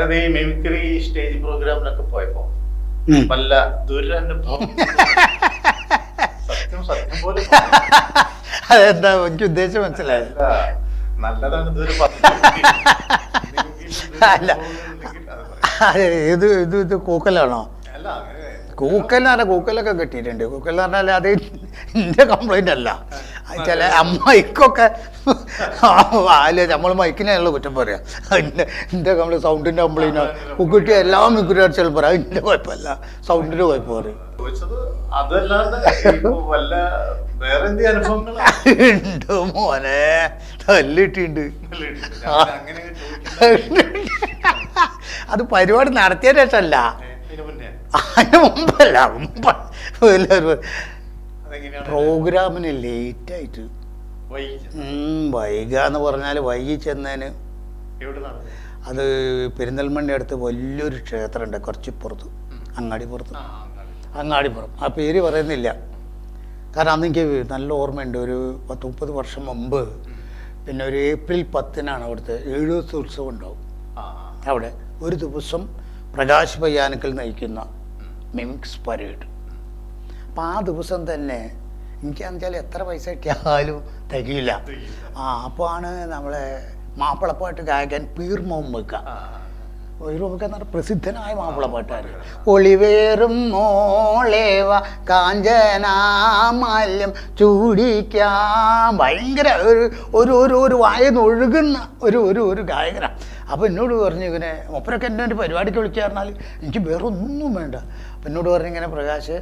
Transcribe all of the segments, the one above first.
അതായത് ഈ mimicry stage പ്രോഗ്രാമിലൊക്കെ പോയപ്പോ വല്ല ദുരനുഭവം സത്യം പോലെ അതെന്താ എനിക്ക് ഉദ്ദേശം മനസ്സിലായില്ല. നല്ലതാണ് ഇതുവരെ അല്ല ഇത് കൂക്കലാണോ? കൂക്കലാണ്. കൂക്കലൊക്കെ കിട്ടിയിട്ടുണ്ട്. കൂക്കൽ എന്ന് പറഞ്ഞാൽ അത് എൻ്റെ കംപ്ലൈൻ്റ് അല്ല. ചില മൈക്കൊക്കെ നമ്മൾ മൈക്കിനെയുള്ള കുറ്റം പറയാം. എൻ്റെ കംപ്ലൈൻറ്റ് സൗണ്ടിൻ്റെ കംപ്ലൈൻറ്റ് കുക്കിട്ടിയ എല്ലാ മിക്കുറി അടിച്ചാലും പറയാം. അതിൻ്റെ കുഴപ്പമല്ല, സൗണ്ടിൻ്റെ കുഴപ്പം പറയും. ഉണ്ട് മോനെ, തല്ലിട്ടുണ്ട്. അത് പരിപാടി നടത്തിയ ശേഷമല്ല, അതിന് മുമ്പല്ല. പ്രോഗ്രാമിന് ലേറ്റായിട്ട് വൈകുക എന്ന് പറഞ്ഞാൽ വൈകി ചെന്നതിന് അത് പെരിന്തൽമണ്ണ അടുത്ത് വലിയൊരു ക്ഷേത്രമുണ്ട്, കുറച്ചിപ്പുറത്ത്, അങ്ങാടിപ്പുറത്ത്. ആ പേര് പറയുന്നില്ല, കാരണം അന്ന് എനിക്ക് നല്ല ഓർമ്മയുണ്ട്. ഒരു 30 വർഷം മുമ്പ് പിന്നെ ഒരു ഏപ്രിൽ 10-നാണ് അവിടുത്തെ 7 ദിവസത്തെ ഉത്സവം ഉണ്ടാവും. അവിടെ ഒരു ദിവസം പ്രകാശ് പയ്യാനക്കൽ നയിക്കുന്ന മിമിക്സ് പരേഡ്. അപ്പം ആ ദിവസം തന്നെ എനിക്കാന്ന് വെച്ചാൽ എത്ര പൈസ കിട്ടിയാലും തികയില്ല. അപ്പോൾ ആണ് നമ്മളെ മാപ്പിളപ്പാട്ട് ഗായകൻ പീർ മുഹമ്മദ് എന്ന് പറഞ്ഞാൽ പ്രസിദ്ധനായ മാപ്പിളപ്പാട്ടുകാരൻ. ഒളിവേറും മോളേവ കാഞ്ചനാമാല്യം ചൂടിക്കാൻ ഭയങ്കര ഒരു വായന്ന് ഒഴുകുന്ന ഒരു ഗായകനാണ്. അപ്പോൾ എന്നോട് പറഞ്ഞു ഇങ്ങനെ ഒപ്പരൊക്കെ എന്നെ ഒരു പരിപാടിക്ക് വിളിക്കുക പറഞ്ഞാൽ എനിക്ക് വേറെ ഒന്നും വേണ്ട. അപ്പം എന്നോട് പറഞ്ഞു ഇങ്ങനെ പ്രകാശ്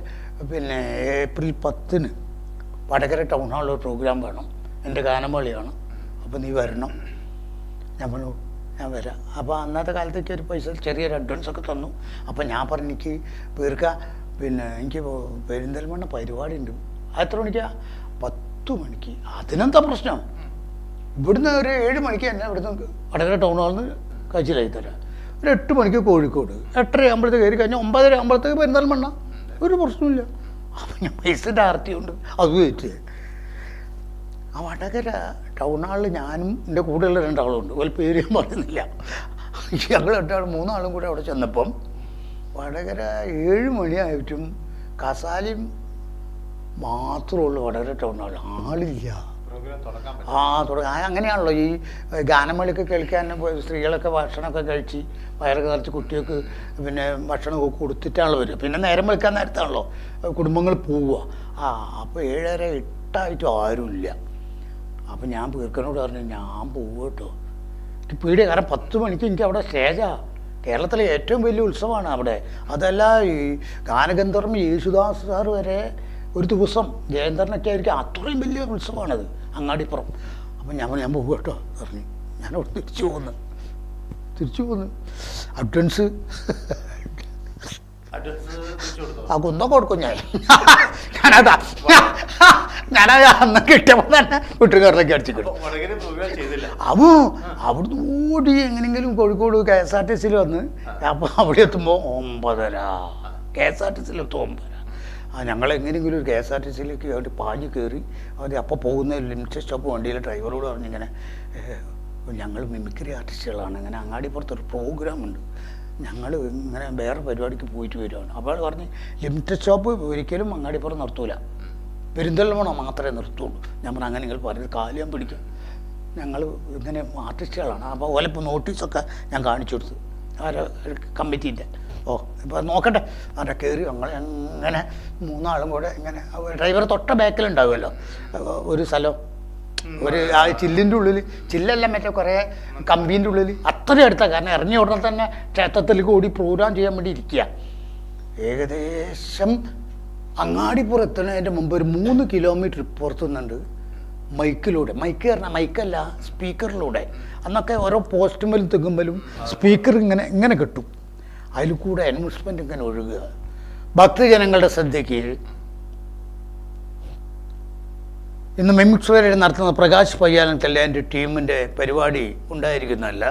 പിന്നെ ഏപ്രിൽ 10-ന് വടകര ടൗൺ ഹാളിൽ പ്രോഗ്രാം വേണം, എൻ്റെ ഗാനമേളയാണ്, അപ്പോൾ നീ വരണം. ഞാൻ പറഞ്ഞു ഞാൻ വരാം. അപ്പോൾ അന്നത്തെ കാലത്തേക്ക് ഒരു പൈസ ചെറിയൊരു അഡ്വാൻസൊക്കെ തന്നു. അപ്പോൾ ഞാൻ പറഞ്ഞു എനിക്ക് പിന്നെ എനിക്ക് പെരിന്തൽമണ്ണ പരിപാടി ഉണ്ട്. എത്ര മണിക്കാണ്? 10 മണിക്ക്. അതിനെന്താ പ്രശ്നം? ഇവിടുന്ന് ഒരു 7 മണിക്ക് തന്നെ ഇവിടുന്ന് വടകര ടൗൺ ഹാളിൽ നിന്ന് കഴിച്ചിലായി തരാം. ഒരു 8 മണിക്ക് കോഴിക്കോട്, 8:30 ആകുമ്പോഴത്തേക്ക് കയറി കഴിഞ്ഞാൽ 9:30 ആകുമ്പോഴത്തേക്ക് പെരിന്തൽമണ്ണ. ഒരു പ്രശ്നമില്ല. അപ്പം ഞാൻ പൈസൻ്റെ ആർത്തി ഉണ്ട്, അത് വെയിറ്റ് ചെയ്യാം. ആ വടകര ടൗൺ ഹാളിൽ ഞാനും എൻ്റെ കൂടെയുള്ള 2 ആളുണ്ട്, ഒരു പേര് ഞാൻ പറയുന്നില്ല. ഞങ്ങൾ 3 ആളും കൂടെ അവിടെ ചെന്നപ്പം വടകര 7 മണിയായിട്ടും കസാലയും മാത്രമേ ഉള്ളൂ വടകര ടൗൺ ഹാളിൽ, ആളില്ല. അങ്ങനെയാണല്ലോ ഈ ഗാനമേളയൊക്കെ കേൾക്കാൻ സ്ത്രീകളൊക്കെ ഭക്ഷണമൊക്കെ കഴിച്ച് വയറൊക്കെ നിറച്ച് കുട്ടികൾക്ക് പിന്നെ ഭക്ഷണമൊക്കെ കൊടുത്തിട്ടാണല്ലോ വരിക. പിന്നെ നേരം വെക്കാൻ നേരത്താണല്ലോ കുടുംബങ്ങൾ പോവുക. അപ്പോൾ 7:30 8 ആരുമില്ല. അപ്പം ഞാൻ പീർക്കനോട് പറഞ്ഞു ഞാൻ പോവുക കേട്ടോ, എനിക്ക് പേടിയ. കാരണം 10 മണിക്ക് എനിക്ക് അവിടെ സ്റ്റേജാണ്. കേരളത്തിലെ ഏറ്റവും വലിയ ഉത്സവമാണ് അവിടെ. അതല്ല ഈ ഗാനഗന്ധർവം യേശുദാസ് സാർ വരെ ഒരു ദിവസം ജയന്തറിനൊക്കെ ആയിരിക്കും, അത്രയും വലിയ ഉത്സവമാണത് അങ്ങാടിപ്പുറം. അപ്പം ഞാൻ പോകുക കേട്ടോ പറഞ്ഞു. ഞാനവിടെ തിരിച്ചു പോന്നു. അഡ്വാൻസ് കുന്നം കൊടുക്കും ഞാനത് അന്ന് കിട്ടിയപ്പോൾ തന്നെ വീട്ടുകാരിലേക്ക് അടിച്ചിട്ടു. അവിടുന്ന് ഓടി എങ്ങനെയെങ്കിലും കോഴിക്കോട് KSRTC വന്ന് അപ്പോൾ അവിടെ എത്തുമ്പോൾ 9:30. KSRTC എത്തുമ്പോൾ 9:30. ഞങ്ങളെങ്ങനെയെങ്കിലും ഒരു KSRTC വേണ്ടി പാഞ്ഞ് കയറി അത് അപ്പോൾ പോകുന്ന ലിമിറ്റഡ് സ്റ്റോപ്പ് വണ്ടിയിലെ ഡ്രൈവറോട് പറഞ്ഞിങ്ങനെ ഞങ്ങൾ മിമിക്രി ആർട്ടിസ്റ്റുകളാണ്, ഇങ്ങനെ അങ്ങാടിപ്പുറത്തൊരു പ്രോഗ്രാമുണ്ട്, ഞങ്ങൾ ഇങ്ങനെ വേറെ പരിപാടിക്ക് പോയിട്ട് വരുവാണ്. അപ്പോൾ പറഞ്ഞ് ലിമിറ്റഡ് സ്റ്റോപ്പ് ഒരിക്കലും അങ്ങാടിപ്പുറം നിർത്തൂല, പെരിന്തൽമണ്ണ മാത്രമേ നിർത്തുള്ളൂ. ഞാൻ പറഞ്ഞു അങ്ങനെ നിങ്ങൾ പറഞ്ഞത് കാലിയാൻ പിടിക്കും, ഞങ്ങൾ ഇങ്ങനെ ആർട്ടിസ്റ്റുകളാണ്. അപ്പോൾ ഓലപ്പോൾ നോട്ടീസൊക്കെ ഞാൻ കാണിച്ചു കൊടുത്തു കമ്മിറ്റീൻ്റെ. ഇപ്പോൾ നോക്കട്ടെ അവിടെ കയറി അങ്ങനെ 3 ആളും കൂടെ ഇങ്ങനെ ഡ്രൈവർ തൊട്ട ബാക്കിലുണ്ടാവുമല്ലോ ഒരു സ്ഥലം, ഒരു ആ ചില്ലിൻ്റെ ഉള്ളിൽ, ചില്ലെല്ലാം മറ്റേ കുറേ കമ്പീൻ്റെ ഉള്ളിൽ അത്രയും അടുത്താണ്. കാരണം ഇറങ്ങിയ ഉടനെ തന്നെ ക്ഷേത്രത്തിലേക്ക് ഓടി പ്രോഗ്രാം ചെയ്യാൻ വേണ്ടി ഇരിക്കുക. ഏകദേശം അങ്ങാടിപ്പുറം എത്തുന്നതിൻ്റെ മുമ്പ് ഒരു 3 കിലോമീറ്റർ പുറത്തുനിന്നുണ്ട് മൈക്കിലൂടെ, മൈക്ക് പറഞ്ഞാൽ മൈക്കല്ല സ്പീക്കറിലൂടെ, അന്നൊക്കെ ഓരോ പോസ്റ്റുമേലും തെങ്ങുമ്പലും സ്പീക്കർ ഇങ്ങനെ കിട്ടും, അതിൽ കൂടെ അനൗൺസ്മെൻറ്റ് ഇങ്ങനെ ഒഴുകുക. ഭക്തജനങ്ങളുടെ ശ്രദ്ധയ്ക്ക് ഇന്ന് മിമിക്സ് പരേഡ് നടത്തുന്ന പ്രകാശ് പയ്യാനക്കൽ എൻ്റെ ടീമിൻ്റെ പരിപാടി ഉണ്ടായിരിക്കുന്നതല്ല.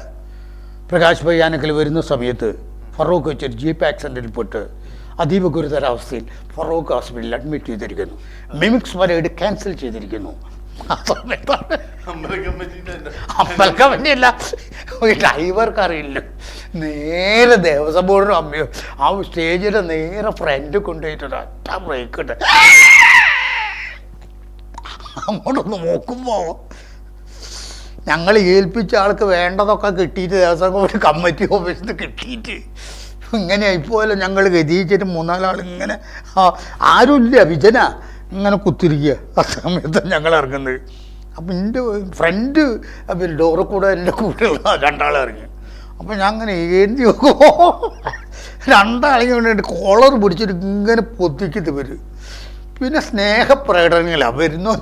പ്രകാശ് പയ്യാനക്കൽ വരുന്ന സമയത്ത് ഫറൂഖ് വെച്ചൊരു ജീപ്പ് ആക്സിഡൻറ്റിൽപ്പെട്ട് അതീവ ഗുരുതരാവസ്ഥയിൽ ഫറൂഖ് ഹോസ്പിറ്റലിൽ അഡ്മിറ്റ് ചെയ്തിരിക്കുന്നു. മിമിക്സ് പരേഡ് ക്യാൻസൽ ചെയ്തിരിക്കുന്നു. ആ സമയത്താണ് അമ്പല കമ്മിറ്റിന്റെ അമ്പലക്കാൻ വേണ്ടിയല്ല, ഡ്രൈവർക്ക് അറിയില്ല. നേരെ ദേവസ്വം ബോർഡിനും അമ്മയോ ആ സ്റ്റേജിന്റെ നേരെ ഫ്രണ്ട് കൊണ്ടുപോയിട്ട് ഒറ്റ ബ്രേക്ക് ഇട്ട് അങ്ങോട്ടൊന്ന് നോക്കുമ്പോ ഞങ്ങൾ ഏൽപ്പിച്ച ആൾക്ക് വേണ്ടതൊക്കെ കിട്ടിയിട്ട് ദേവസ്വം ബോർഡ് കമ്മിറ്റി ഓഫീസിൽ നിന്ന് കിട്ടിയിട്ട് ഇങ്ങനെ ഇപ്പോലും ഞങ്ങൾ ഗതിച്ചിട്ട് 3-4 ആൾ ഇങ്ങനെ ആരുമില്ല, വിജന ഇങ്ങനെ കുത്തിരിക്കുക. ആ സമയത്ത് ഞങ്ങൾ ഇറങ്ങുന്നത്. അപ്പം എൻ്റെ ഫ്രണ്ട് പിന്നെ ഡോറിൽ കൂടെ എൻ്റെ കൂടെയുള്ള 2 ആൾ ഇറങ്ങി. അപ്പം ഞാൻ അങ്ങനെ ഏന്തി നോക്കുമ്പോൾ 2 ആളെയും കൊണ്ടിട്ട് കോളർ പിടിച്ചിട്ട് ഇങ്ങനെ പൊത്തിക്കിട്ട് വരും. പിന്നെ സ്നേഹപ്രകടനങ്ങളാണ് വരുന്നോ.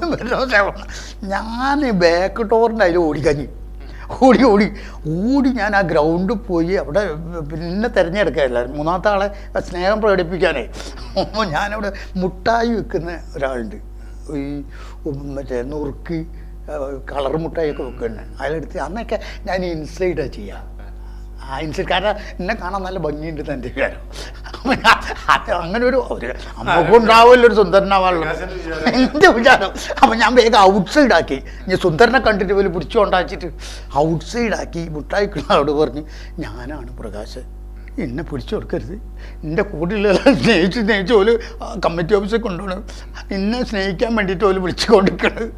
ഞാൻ ബാക്ക് ഡോറിൻ്റെ അതിൽ ഓടി ഞാൻ ആ ഗ്രൗണ്ടിൽ പോയി. അവിടെ പിന്നെ തിരഞ്ഞെടുക്കുകയല്ല 3-ാമത്തെ ആളെ സ്നേഹം പ്രകടിപ്പിക്കാനേ. അപ്പോൾ ഞാനവിടെ മുട്ടായി വെക്കുന്ന ഒരാളുണ്ട്, ഈ മറ്റേ നുറുക്കി കളർ മുട്ടായിയൊക്കെ വെക്കുന്നത്. അതിലെടുത്ത് അന്നൊക്കെ ഞാൻ ഇൻസൈഡാണ് ചെയ്യുക. ആ ഇൻസൈഡ് കാരണം എന്നെ കാണാൻ നല്ല ഭംഗിയുണ്ട് എൻ്റെ വിചാരം. അപ്പം അങ്ങനെ ഒരു അമ്മക്കുണ്ടാവുമല്ലോ ഒരു സുന്ദരനാവാനുള്ള എൻ്റെ വിചാരം. അപ്പം ഞാൻ വേഗം ഔട്ട്സൈഡാക്കി. ഞാൻ സുന്ദരനെ കണ്ടിട്ട് വലിയ പിടിച്ചുകൊണ്ടാച്ചിട്ട് ഔട്ട്സൈഡാക്കി. മുട്ടായിക്കുള്ളവരോട് പറഞ്ഞ് ഞാനാണ് പ്രകാശ്, എന്നെ പിടിച്ചു കൊടുക്കരുത്, എൻ്റെ കൂടെയുള്ള സ്നേഹിച്ച് പോലും കമ്മിറ്റി ഓഫീസിൽ കൊണ്ടുപോകണം, എന്നെ സ്നേഹിക്കാൻ വേണ്ടിയിട്ട് പോലും വിളിച്ചുകൊണ്ടിരിക്കണത്.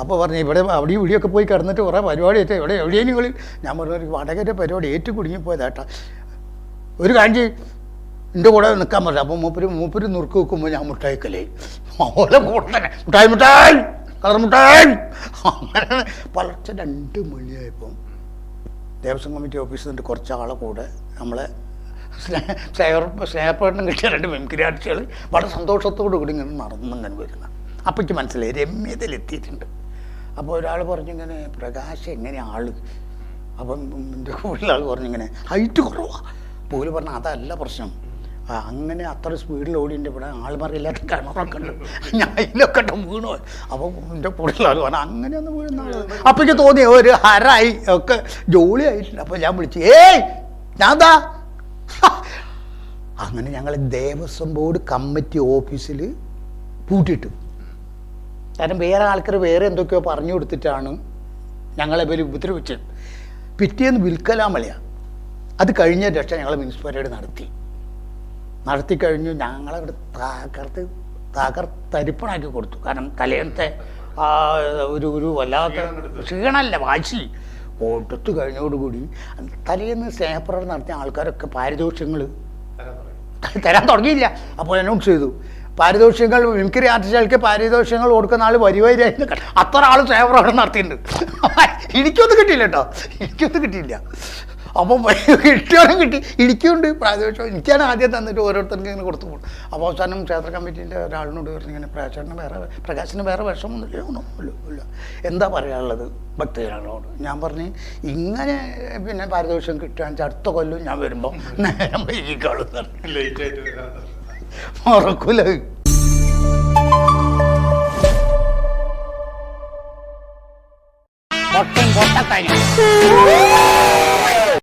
അപ്പോൾ പറഞ്ഞു ഇവിടെ അവിടെ ഇവിടെയൊക്കെ പോയി കിടന്നിട്ട് കുറേ പരിപാടി ആയിട്ട് എവിടെയും നിങ്ങൾ. ഞാൻ പറഞ്ഞു വടകര പരിപാടി ഏറ്റു കുടുങ്ങിപ്പോയതാട്ടാ, ഒരു കാര്യം എൻ്റെ കൂടെ നിൽക്കാൻ പറഞ്ഞു. അപ്പോൾ മൂപ്പര് നുറുക്ക് വെക്കുമ്പോൾ ഞാൻ മുട്ടായിക്കല്ലേ ഓലെ കൂടെ തന്നെ മുട്ടായി കളർ മുട്ടായി. അങ്ങനെ പുലർച്ചെ 2 മണിയായപ്പം ദേവസ്വം കമ്മിറ്റി ഓഫീസിൽ നിന്ന് കുറച്ച് ആളെ കൂടെ നമ്മളെ സ്നേഹപ്രകടനം കിട്ടിയ 2 മിമിക്രി ആർട്ടിസ്റ്റുകൾ വളരെ സന്തോഷത്തോടു കൂടി ഇങ്ങനെ നടന്നിങ്ങനെ വരുന്നത്. അപ്പോൾ എനിക്ക് മനസ്സിലായി രമ്യതയിലെത്തിയിട്ടുണ്ട്. അപ്പോൾ ഒരാൾ പറഞ്ഞിങ്ങനെ പ്രകാശ് എങ്ങനെ ആള്. അപ്പം എൻ്റെ കൂടുതൽ ആൾ പറഞ്ഞിങ്ങനെ ഹൈറ്റ് കുറവാണ്. പോലും പറഞ്ഞാൽ അതല്ല പ്രശ്നം, അങ്ങനെ അത്ര സ്പീഡിൽ ഓടിൻ്റെ ഇവിടെ ആൾമാരില്ലാത്ത കിണറൊക്കെ ഉണ്ട്, ഞാൻ അതിലൊക്കെ വീണു. അപ്പോൾ എൻ്റെ കൂടുതൽ ആൾ പറഞ്ഞു അങ്ങനെയൊന്നും വീഴുന്ന ആൾ. അപ്പോൾ എനിക്ക് തോന്നി ഒരു ഹരായി ഒക്കെ ജോലി ആയിട്ടുണ്ട്. അപ്പോൾ ഞാൻ വിളിച്ചു, ഏയ് ഞാൻതാ. അങ്ങനെ ഞങ്ങൾ ദേവസ്വം ബോർഡ് കമ്മിറ്റി ഓഫീസിൽ പൂട്ടിയിട്ടു. കാരണം വേറെ ആൾക്കാർ വേറെ എന്തൊക്കെയോ പറഞ്ഞു കൊടുത്തിട്ടാണ് ഞങ്ങളെ പേര് ഉപദ്രവിച്ചത്. പിറ്റേന്ന് വിൽക്കലാമലയാണ്. അത് കഴിഞ്ഞ രക്ഷ ഞങ്ങൾ മുനിസിപ്പാലിറ്റി നടത്തി കഴിഞ്ഞു. ഞങ്ങളവിടെ തരിപ്പണാക്കി കൊടുത്തു. കാരണം തലേന്നത്തെ ഒരു വല്ലാത്ത ക്ഷീണമല്ല വാശി കൊടുത്തു കഴിഞ്ഞോടുകൂടി തലേന്ന് സ്നേഹപ്രകടനം നടത്തിയ ആൾക്കാരൊക്കെ പാരിതോഷികങ്ങൾ തരാൻ തുടങ്ങിയില്ല. അപ്പോൾ അനൗൺസ് ചെയ്തു പാരിതോഷികങ്ങൾ മിമിക്രി ആർട്ടിസ്റ്റുകൾക്ക് പാരിതോഷികങ്ങൾ കൊടുക്കുന്ന ആൾ വരിയായിരുന്നു. അത്ര ആൾ സ്നേഹപ്രകടനം നടത്തിയിട്ടുണ്ട്. എനിക്കൊന്നും കിട്ടിയില്ല കേട്ടോ, എനിക്കൊന്നും കിട്ടിയില്ല. അപ്പം കിട്ടിയോളം കിട്ടി, എനിക്കുണ്ട് പ്രാദേശികം. എനിക്കാണ് ആദ്യം തന്നിട്ട് ഓരോരുത്തർക്ക് ഇങ്ങനെ കൊടുത്തു പോകും. അപ്പോൾ അവസാനം ക്ഷേത്ര കമ്മിറ്റീൻ്റെ ഒരാളിനോട് പറഞ്ഞു ഇങ്ങനെ പ്രകാശിന് വേറെ വിഷമൊന്നുമില്ല, എന്താ പറയാനുള്ളത് ഭക്തജനങ്ങളോട്. ഞാൻ പറഞ്ഞ് ഇങ്ങനെ പിന്നെ പാരിതോഷികം കിട്ടുകയാണെന്ന് വെച്ചാൽ അടുത്ത കൊല്ലം ഞാൻ വരുമ്പോൾ നേരം വൈകിക്കാളും മറക്കൂല. പൊട്ടക്കാരി